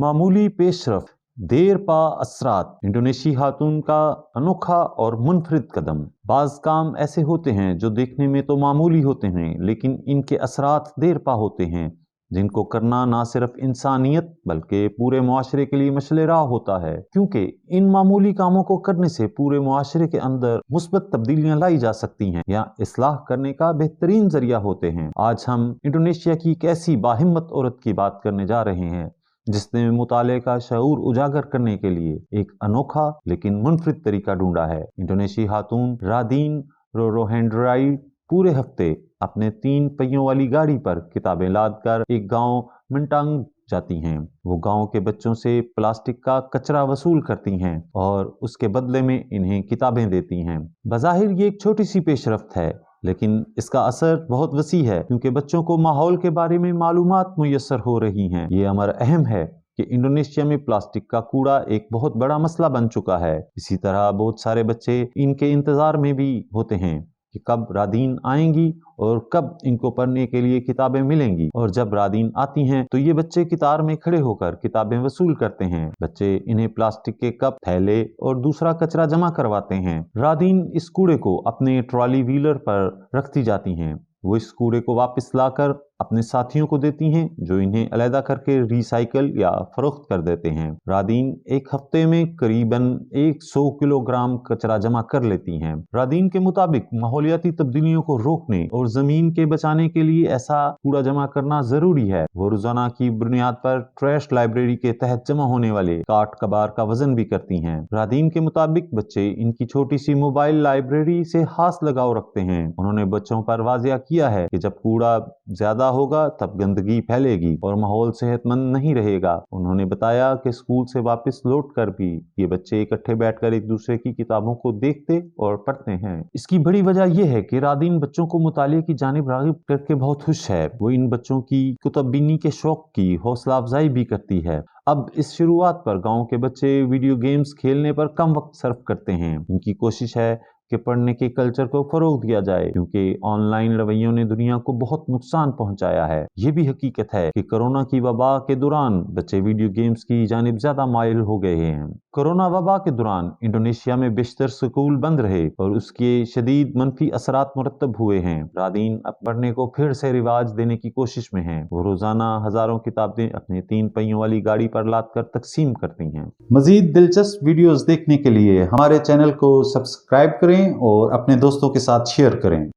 मामूली पेशरफ, देर पा असरात, इंडोनेशी खातून का अनोखा और मुनफरिद कदम। बाज काम ऐसे होते हैं जो देखने में तो मामूली होते हैं, लेकिन इनके असरात देर पा होते हैं, जिनको करना ना सिर्फ इंसानियत बल्कि पूरे मुआशरे के लिए मशले राह होता है, क्योंकि इन मामूली कामों को करने से पूरे मुआशरे के अंदर मुस्बत तब्दीलियां लाई जा सकती हैं या इस्लाह करने का बेहतरीन जरिया होते हैं। आज हम इंडोनेशिया की एक ऐसी बाहिम्मत औरत की बात करने जा रहे हैं जिसने मुताले का शऊर उजागर करने के लिए एक अनोखा लेकिन मुनफरिद तरीका ढूंढा है। इंडोनेशी खातून रादीन रोरोहेंड्राई पूरे हफ्ते अपने 3 पहियों वाली गाड़ी पर किताबें लाद कर एक गांव मंटांग जाती हैं। वो गांव के बच्चों से प्लास्टिक का कचरा वसूल करती हैं और उसके बदले में इन्हें किताबें देती हैं। बज़ाहिर ये एक छोटी सी पेशरफ्त है, लेकिन इसका असर बहुत वसी है, क्योंकि बच्चों को माहौल के बारे में मालूमात मुयस्सर हो रही हैं। ये अमर अहम है कि इंडोनेशिया में प्लास्टिक का कूड़ा एक बहुत बड़ा मसला बन चुका है। इसी तरह बहुत सारे बच्चे इनके इंतजार में भी होते हैं कि कब रादीन आएंगी और कब इनको पढ़ने के लिए किताबें मिलेंगी। और जब रादीन आती हैं तो ये बच्चे कितार में खड़े होकर किताबें वसूल करते हैं। बच्चे इन्हें प्लास्टिक के कप, थैले और दूसरा कचरा जमा करवाते हैं। रादीन इस कूड़े को अपने ट्रॉली व्हीलर पर रखती जाती हैं। वो इस कूड़े को वापस लाकर अपने साथियों को देती हैं, जो इन्हें अलहदा करके रिसाइकल या फरोख्त कर देते हैं। रादीन एक हफ्ते में करीबन 100 किलोग्राम कचरा जमा कर लेती हैं। रादीन के मुताबिक माहौलियाती तब्दीलियों को रोकने और जमीन के बचाने के लिए ऐसा कूड़ा जमा करना जरूरी है। वो रोजाना की बुनियाद पर ट्रैश लाइब्रेरी के तहत जमा होने वाले काट कबार का वजन भी करती हैं। रादीन के मुताबिक बच्चे इनकी छोटी सी मोबाइल लाइब्रेरी से खास लगाव रखते हैं। उन्होंने बच्चों पर वाजिया किया है कि जब कूड़ा ज्यादा होगा तब गंदगी फैलेगी और माहौल सेहतमंद नहीं रहेगा। उन्होंने बताया कि स्कूल से वापस लौट कर भी ये बच्चे इकट्ठे बैठकर एक दूसरे की किताबों को देखते और पढ़ते हैं। इसकी बड़ी वजह यह है कि रादीन बच्चों को मुताले की जानिब राग़िब करके बहुत खुश है। वो इन बच्चों की कुतुबबीनी के शौक की हौसला अफजाई भी करती है। अब इस शुरुआत पर गांव के बच्चे वीडियो गेम्स खेलने पर कम वक्त सर्फ करते हैं। उनकी कोशिश है कि पढ़ने के कल्चर को फरोग दिया जाए, क्योंकि ऑनलाइन रवैयों ने दुनिया को बहुत नुकसान पहुंचाया है। ये भी हकीकत है कि कोरोना की वबा के दौरान बच्चे वीडियो गेम्स की जानिब ज्यादा माइल हो गए हैं। कोरोना वबा के दौरान इंडोनेशिया में बेशतर स्कूल बंद रहे और उसके शदीद मनफी असरात मुरतब हुए हैं। रादीन अब पढ़ने को फिर से रिवाज देने की कोशिश में हैं। वो रोजाना हजारों किताबें अपने 3 पहियों वाली गाड़ी पर लाद कर तकसीम करती हैं। मजीद दिलचस्प वीडियोस देखने के लिए हमारे चैनल को सब्सक्राइब करें और अपने दोस्तों के साथ शेयर करें।